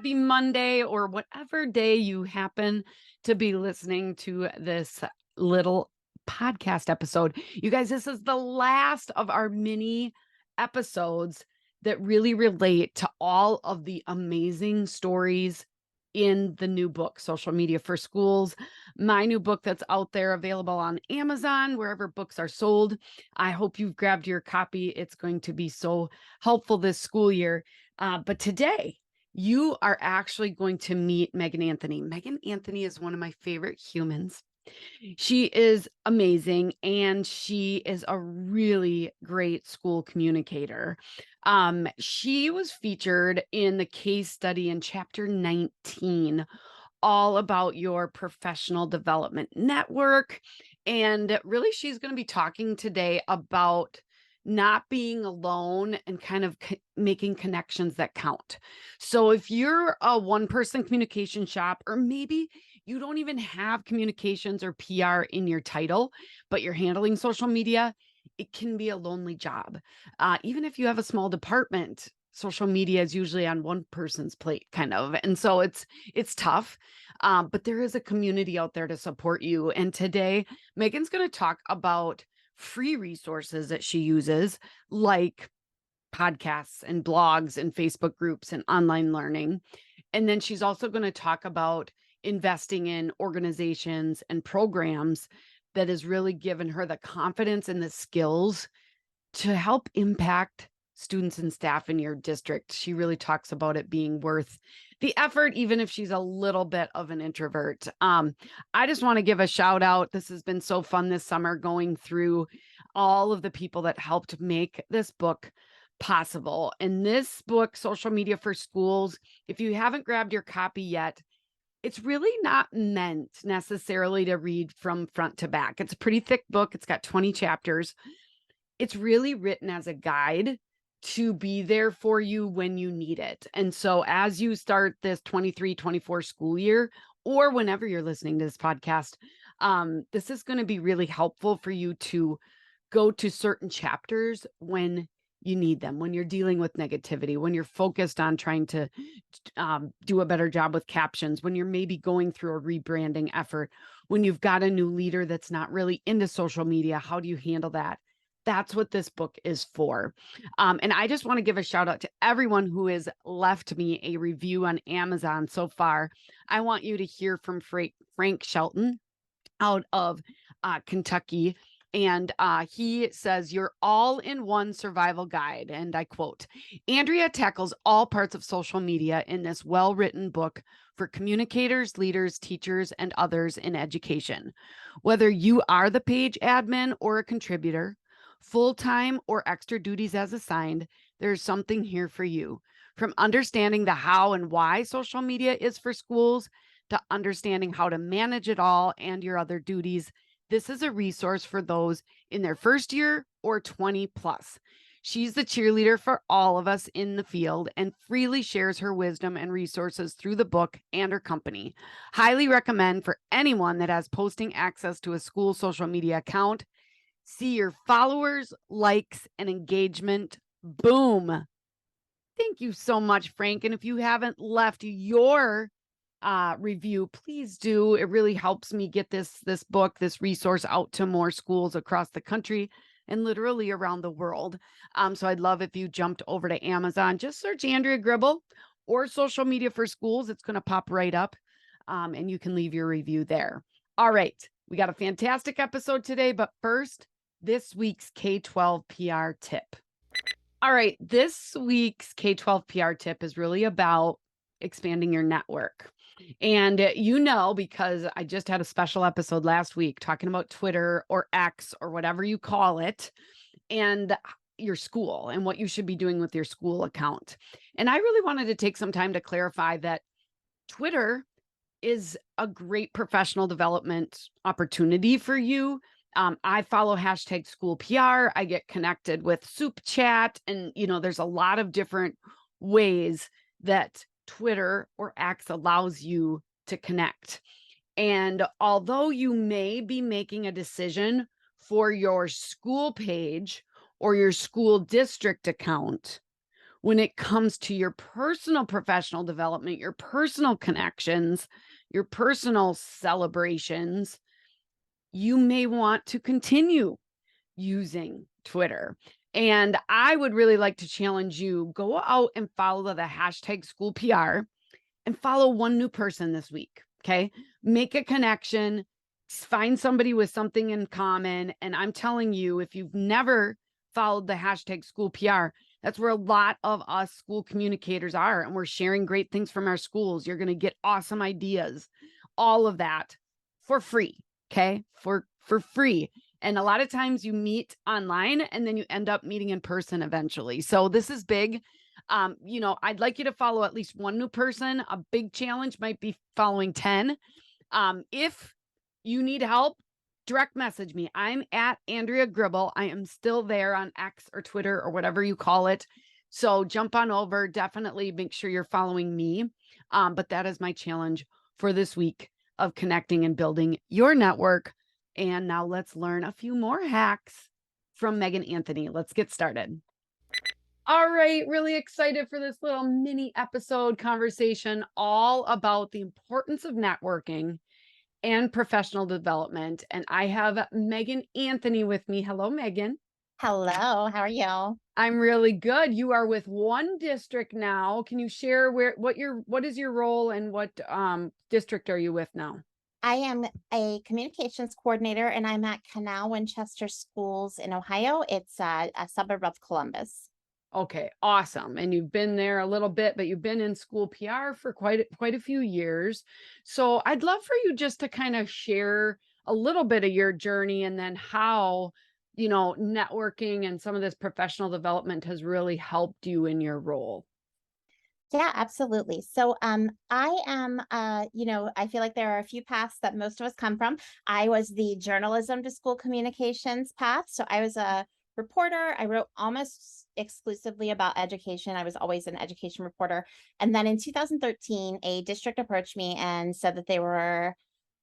happy Monday or whatever day you happen to be listening to this little podcast episode. You guys, this is the last of our mini episodes that really relate to all of the amazing stories in the new book, Social Media for Schools, my new book that's out there available on Amazon, wherever books are sold. I hope you've grabbed your copy. It's going to be so helpful this school year. But today, you are actually going to meet Megan Anthony. Megan Anthony is one of my favorite humans. She is amazing, and she is a really great school communicator. She was featured in the case study in chapter 19, all about your professional development network. And really, she's going to be talking today about not being alone and kind of making connections that count. So if you're a one-person communication shop, or maybe you don't even have communications or PR in your title, but you're handling social media, it can be a lonely job. Even if you have a small department, social media is usually on one person's plate, kind of. And so it's tough. But there is a community out there to support you. And today, Megan's going to talk about free resources that she uses, like podcasts and blogs and Facebook groups and online learning. And then she's also going to talk about investing in organizations and programs that has really given her the confidence and the skills to help impact students and staff in your district. She really talks about it being worth the effort, even if she's a little bit of an introvert. I just want to give a shout out. This has been so fun this summer, going through all of the people that helped make this book possible. And this book, Social Media for Schools, if you haven't grabbed your copy yet, it's really not meant necessarily to read from front to back. It's a pretty thick book. It's got 20 chapters. It's really written as a guide to be there for you when you need it. And so as you start this 23-24 school year, or whenever you're listening to this podcast, this is going to be really helpful for you to go to certain chapters when you need them, when you're dealing with negativity, when you're focused on trying to do a better job with captions, when you're maybe going through a rebranding effort, when you've got a new leader that's not really into social media. How do you handle that? That's what this book is for. And I just want to give a shout out to everyone who has left me a review on Amazon so far. I want you to hear from Frank Shelton out of Kentucky. And he says, "Your all-in-one survival guide." And I quote, "Andrea tackles all parts of social media in this well-written book for communicators, leaders, teachers, and others in education. Whether you are the page admin or a contributor, full-time or extra duties as assigned, there's something here for you. From understanding the how and why social media is for schools to understanding how to manage it all and your other duties, this is a resource for those in their first year or 20 plus. She's the cheerleader for all of us in the field and freely shares her wisdom and resources through the book and her company. Highly recommend for anyone that has posting access to a school social media account. See your followers, likes, and engagement. Boom." Thank you so much, Frank. And if you haven't left your review, please do. It really helps me get this book, this resource, out to more schools across the country and literally around the world. So I'd love if you jumped over to Amazon. Just search Andrea Gribble or Social Media for Schools. It's going to pop right up, and you can leave your review there. All right. We got a fantastic episode today, but first, this week's K-12 PR tip. All right, this week's K-12 PR tip is really about expanding your network. And because I just had a special episode last week talking about Twitter or X or whatever you call it, and your school and what you should be doing with your school account. And I really wanted to take some time to clarify that Twitter is a great professional development opportunity for you. I follow hashtag school PR. I get connected with Soup Chat. And, there's a lot of different ways that Twitter or X allows you to connect. And although you may be making a decision for your school page or your school district account, when it comes to your personal professional development, your personal connections, your personal celebrations, you may want to continue using Twitter. And I would really like to challenge you, go out and follow the hashtag school PR and follow one new person this week. Okay. Make a connection, find somebody with something in common. And I'm telling you, if you've never followed the hashtag school PR, that's where a lot of us school communicators are. And we're sharing great things from our schools. You're going to get awesome ideas, all of that for free. Okay. For free. And a lot of times you meet online and then you end up meeting in person eventually. So this is big. I'd like you to follow at least one new person. A big challenge might be following 10. If you need help, direct message me. I'm at Andrea Gribble. I am still there on X or Twitter or whatever you call it. So jump on over. Definitely make sure you're following me. But that is my challenge for this week of connecting and building your network. And now let's learn a few more hacks from Megan Anthony. Let's get started. All right, really excited for this little mini episode conversation all about the importance of networking and professional development. And I have Megan Anthony with me. Hello, Megan. Hello, how are you? I'm really good. You are with one district now. Can you share what is your role and what district are you with now? I am a communications coordinator and I'm at Canal Winchester Schools in Ohio. It's a suburb of Columbus. Okay, awesome. And you've been there a little bit, but you've been in school PR for quite a few years. So I'd love for you just to kind of share a little bit of your journey and then how, networking and some of this professional development has really helped you in your role. Yeah, absolutely. So I am I feel like there are a few paths that most of us come from. I was the journalism to school communications path. So I was a reporter. I wrote almost exclusively about education. I was always an education reporter. And then in 2013, a district approached me and said that they were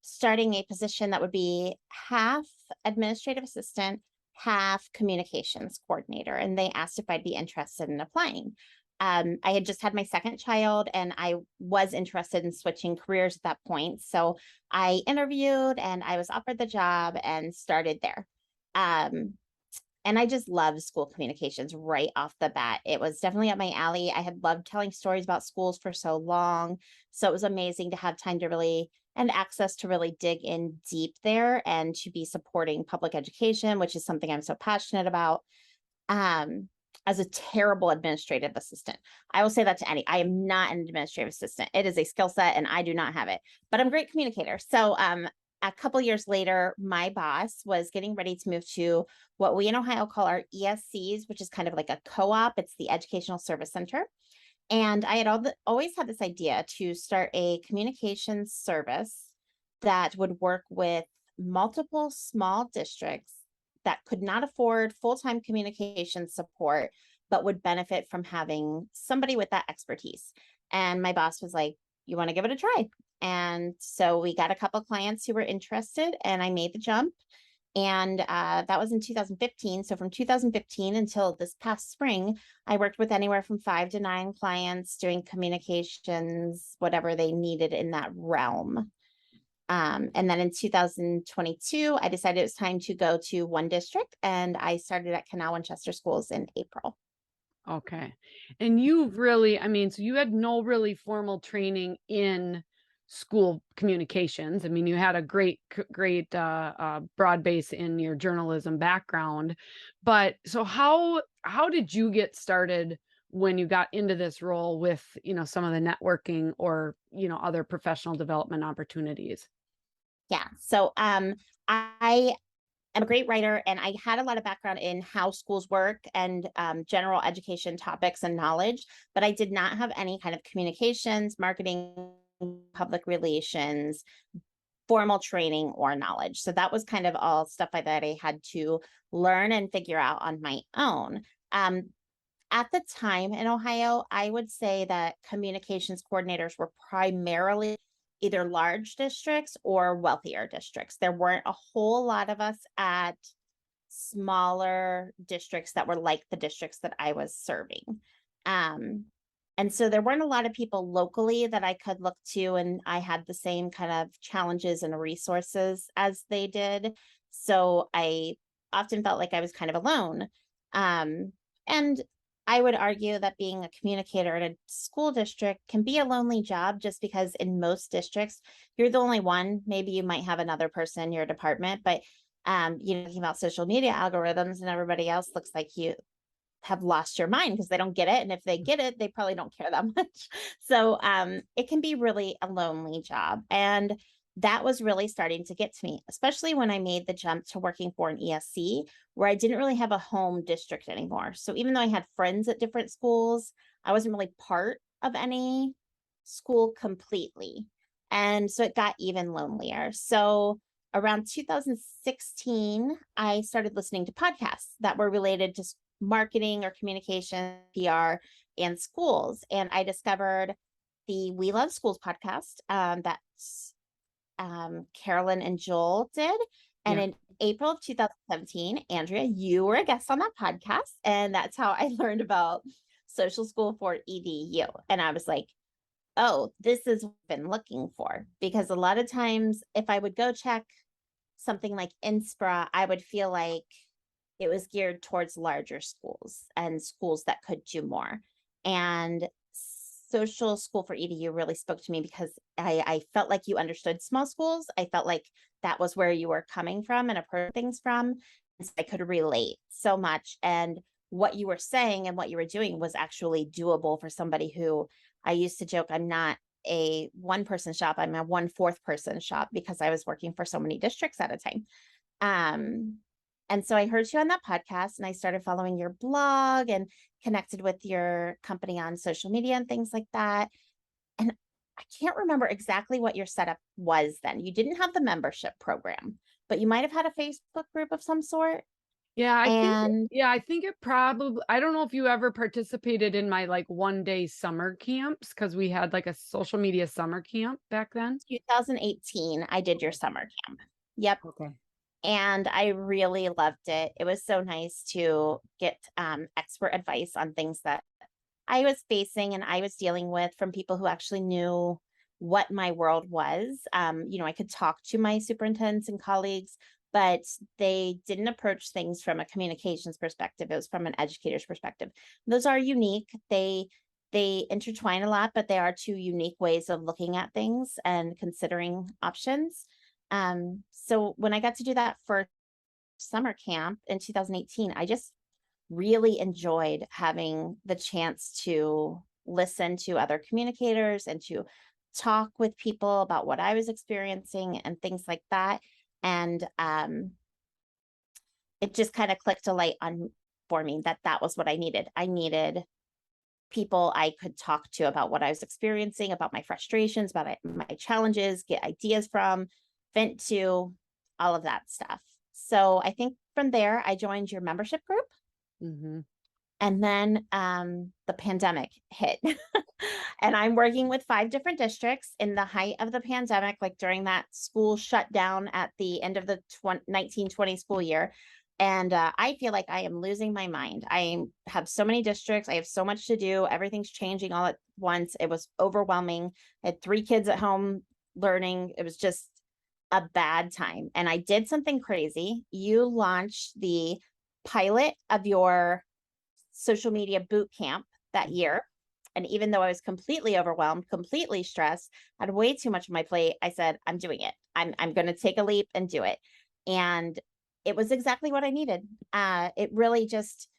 starting a position that would be half administrative assistant, half communications coordinator. And they asked if I'd be interested in applying. I had just had my second child and I was interested in switching careers at that point. So I interviewed and I was offered the job and started there. Um, and I just loved school communications right off the bat. It was definitely up my alley. I had loved telling stories about schools for so long. So it was amazing to have time to really and access to really dig in deep there and to be supporting public education, which is something I'm so passionate about. Um, as a terrible administrative assistant. I will say that to any. I am not an administrative assistant. It is a skill set and I do not have it, but I'm a great communicator. So a couple years later, my boss was getting ready to move to what we in Ohio call our ESCs, which is kind of like a co-op. It's the Educational Service Center. And I had always had this idea to start a communications service that would work with multiple small districts that could not afford full-time communication support, but would benefit from having somebody with that expertise. And my boss was like, you want to give it a try? And so we got a couple clients who were interested and I made the jump. And that was in 2015. So from 2015 until this past spring, I worked with anywhere from 5 to 9 clients doing communications, whatever they needed in that realm. And then in 2022, I decided it was time to go to one district and I started at Canal Winchester Schools in April. Okay. And you've really, so you had no really formal training in school communications. I mean, you had a great broad base in your journalism background, but so how did you get started when you got into this role with, some of the networking or, other professional development opportunities? Yeah. So I am a great writer and I had a lot of background in how schools work and general education topics and knowledge, but I did not have any kind of communications, marketing, public relations, formal training or knowledge. So that was kind of all stuff that I had to learn and figure out on my own. At the time in Ohio, I would say that communications coordinators were primarily either large districts or wealthier districts. There weren't a whole lot of us at smaller districts that were like the districts that I was serving. Um, and so there weren't a lot of people locally that I could look to, and I had the same kind of challenges and resources as they did. So I often felt like I was kind of alone. And I would argue that being a communicator in a school district can be a lonely job just because in most districts, you're the only one. Maybe you might have another person in your department, but talking about social media algorithms and everybody else looks like you have lost your mind because they don't get it. And if they get it, they probably don't care that much. So it can be really a lonely job. And that was really starting to get to me, especially when I made the jump to working for an ESC where I didn't really have a home district anymore. So even though I had friends at different schools, I wasn't really part of any school completely. And so it got even lonelier. So around 2016, I started listening to podcasts that were related to marketing or communication, PR, and schools. And I discovered the We Love Schools podcast Carolyn and Joel did. And Yeah. in April of 2017, Andrea, you were a guest on that podcast. And that's how I learned about Social School for EDU. And I was like, oh, this is what I've been looking for. Because a lot of times, if I would go check something like Inspira, I would feel like it was geared towards larger schools and schools that could do more. And Social School for EDU really spoke to me because I felt like you understood small schools. I felt like that was where you were coming from and approaching things from. And so I could relate so much. And what you were saying and what you were doing was actually doable for somebody who I used to joke, I'm not a one person shop, I'm a 1/4 person shop because I was working for so many districts at a time. Um, and so I heard you on that podcast and I started following your blog and connected with your company on social media and things like that. And I can't remember exactly what your setup was then. You didn't have the membership program, but you might have had a Facebook group of some sort. And I think it probably I don't know if you ever participated in my, like, one-day summer camps because we had, like, a social media summer camp back then. 2018, I did your summer camp. Yep. Okay. And I really loved it. It was so nice to get expert advice on things that I was facing and I was dealing with from people who actually knew what my world was. I could talk to my superintendents and colleagues, but they didn't approach things from a communications perspective. It was from an educator's perspective. Those are unique. They intertwine a lot, but they are two unique ways of looking at things and considering options. So when I got to do that first summer camp in 2018, I just really enjoyed having the chance to listen to other communicators and to talk with people about what I was experiencing and things like that. And it just kind of clicked a light on for me that that was what I needed. I needed people I could talk to about what I was experiencing, about my frustrations, about my challenges, get ideas from, vent to, all of that stuff. So I think from there, I joined your membership group. Mhm. And then the pandemic hit. And I'm working with 5 different districts in the height of the pandemic, like during that school shutdown at the end of the 1920 school year. And I feel like I am losing my mind. I have so many districts. I have so much to do. Everything's changing all at once. It was overwhelming. I had 3 kids at home learning. It was just a bad time. And I did something crazy. You launched the pilot of your social media boot camp that year. And even though I was completely overwhelmed, completely stressed, had way too much on my plate, I said, I'm doing it. I'm going to take a leap and do it. And it was exactly what I needed. It really just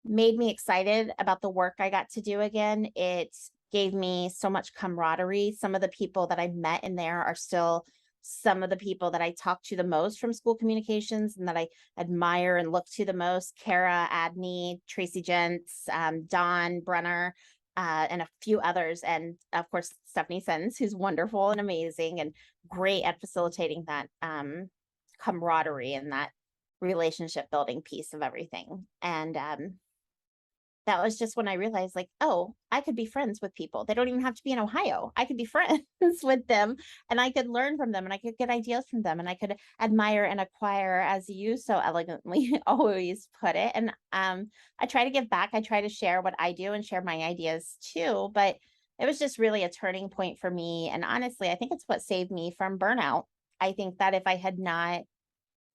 made me excited about the work I got to do again. It gave me so much camaraderie. Some of the people that I met in there are still some of the people that I talk to the most from school communications and that I admire and look to the most. Kara Adney, Tracy Gents, Dawn Brenner, and a few others. And of course, Stephanie Sens, who's wonderful and amazing and great at facilitating that camaraderie and that relationship building piece of everything. And that was just when I realized, like, oh, I could be friends with people. They don't even have to be in Ohio. I could be friends with them, and I could learn from them, and I could get ideas from them, and I could admire and acquire, as you so elegantly always put it. And I try to give back. I try to share what I do and share my ideas too. But it was just really a turning point for me. And honestly, I think it's what saved me from burnout. I think that if I had not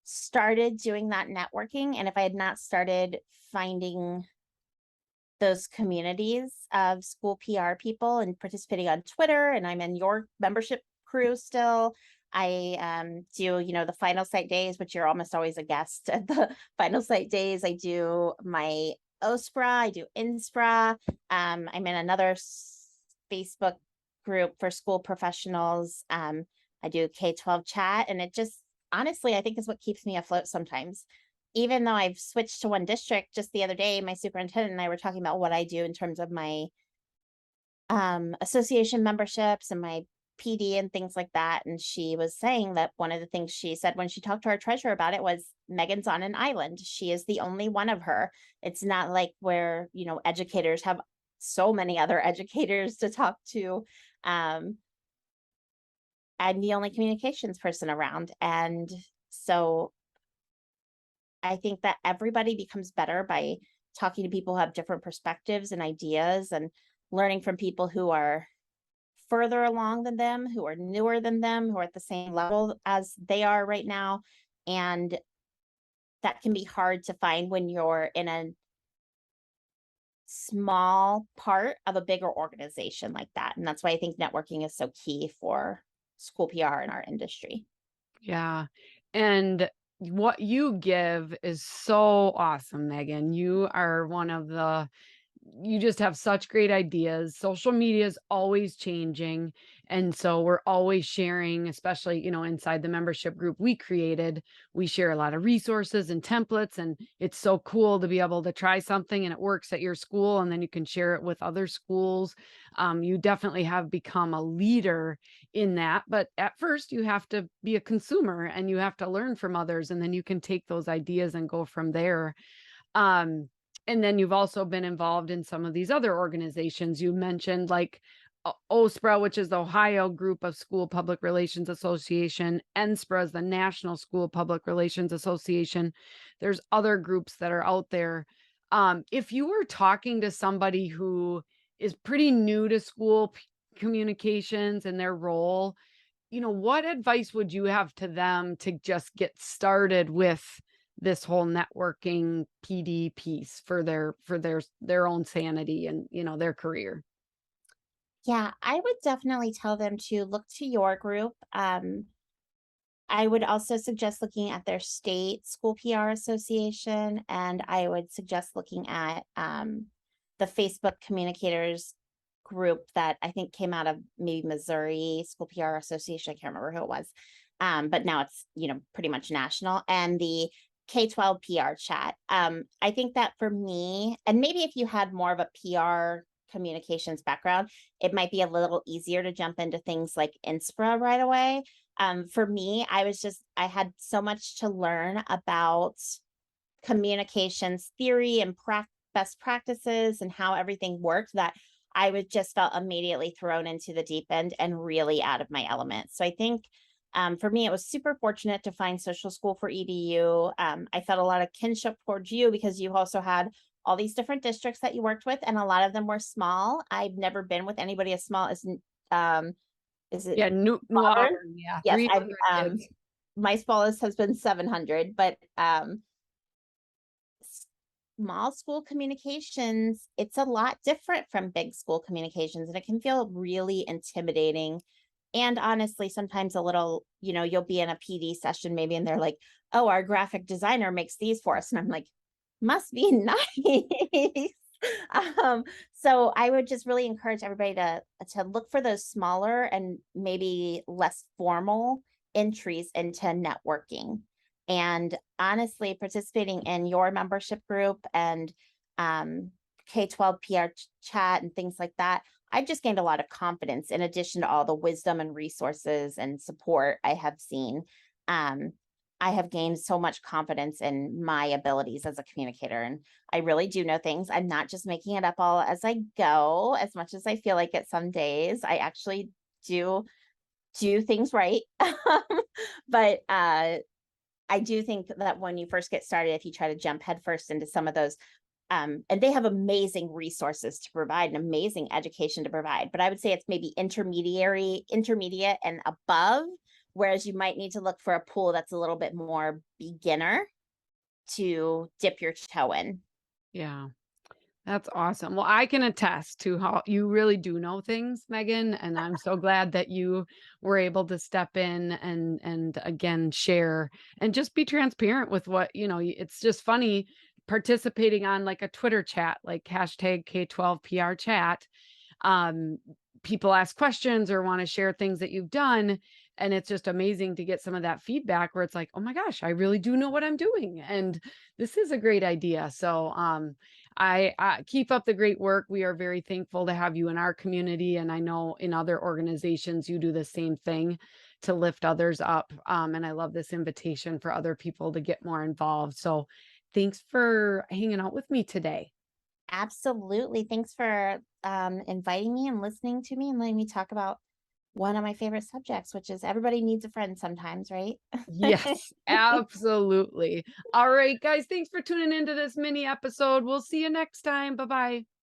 started doing that networking, and if I had not started finding those communities of school PR people and participating on Twitter, and I'm in your membership crew still. I do, the final site days, which you're almost always a guest at the final site days. I do my OSPRA, I do INSPRA. I'm in another Facebook group for school professionals. I do K-12 chat, and it just honestly, I think is what keeps me afloat sometimes. Even though I've switched to one district, just the other day, my superintendent and I were talking about what I do in terms of my association memberships and my PD and things like that. And she was saying that one of the things she said when she talked to our treasurer about it was Megan's on an island. She is the only one of her. It's not like where, educators have so many other educators to talk to. I'm the only communications person around. And so I think that everybody becomes better by talking to people who have different perspectives and ideas, and learning from people who are further along than them, who are newer than them, who are at the same level as they are right now. And that can be hard to find when you're in a small part of a bigger organization like that. And that's why I think networking is so key for school PR in our industry. Yeah. And what you give is so awesome, Megan. You are one of the you just have such great ideas. Social media is always changing. And so we're always sharing, especially, inside the membership group we created. We share a lot of resources and templates. And it's so cool to be able to try something and it works at your school. And then you can share it with other schools. You definitely have become a leader in that. But at first, you have to be a consumer and you have to learn from others. And then you can take those ideas and go from there. Um, and then you've also been involved in some of these other organizations. You mentioned like OSPRA, which is the Ohio Group of School Public Relations Association. NSPRA is the National School Public Relations Association. There's other groups that are out there. If you were talking to somebody who is pretty new to school communications and their role, what advice would you have to them to just get started with this whole networking PD piece for their own sanity and, their career? Yeah, I would definitely tell them to look to your group. I would also suggest looking at their state school PR association, and I would suggest looking at the Facebook communicators group that I think came out of maybe Missouri School PR Association. I can't remember who it was, but now it's pretty much national. And the K-12 PR chat. I think that for me, and maybe if you had more of a PR communications background, it might be a little easier to jump into things like Inspira right away. For me, I had so much to learn about communications theory and best practices and how everything worked, that I was just felt immediately thrown into the deep end and really out of my element. So I think for me, it was super fortunate to find Social School for EDU. I felt a lot of kinship towards you because you also had all these different districts that you worked with, and a lot of them were small. I've never been with anybody as small as is it Yeah, New Auburn? Auburn, yeah, Yes, I've 300 kids. my smallest has been 700, but small school communications, it's a lot different from big school communications, and it can feel really intimidating. And honestly, sometimes a little, you'll be in a PD session maybe, and they're like, oh, our graphic designer makes these for us. And I'm like, must be nice. So I would just really encourage everybody to look for those smaller and maybe less formal entries into networking. And honestly, participating in your membership group and K-12 PR chat and things like that, I've just gained a lot of confidence in addition to all the wisdom and resources and support I have seen. Um, I have gained so much confidence in my abilities as a communicator. And I really do know things. I'm not just making it up all as I go, as much as I feel like it some days. I actually do do things right. But I do think that when you first get started, if you try to jump headfirst into some of those, and they have amazing resources to provide, an amazing education to provide, but I would say it's maybe intermediate and above, whereas you might need to look for a pool that's a little bit more beginner to dip your toe in. Yeah. That's awesome. Well, I can attest to how you really do know things, Megan, and I'm so glad that you were able to step in and again share and just be transparent with what, it's just funny participating on like a Twitter chat, like hashtag K12PR chat. um, People ask questions or want to share things that you've done. And it's just amazing to get some of that feedback where it's like, oh my gosh, I really do know what I'm doing. And this is a great idea. So I keep up the great work. We are very thankful to have you in our community. And I know in other organizations, you do the same thing to lift others up. And I love this invitation for other people to get more involved. So thanks for hanging out with me today. Absolutely. Thanks for inviting me and listening to me and letting me talk about one of my favorite subjects, which is everybody needs a friend sometimes, right? Yes, absolutely. All right, guys, thanks for tuning into this mini episode. We'll see you next time. Bye bye.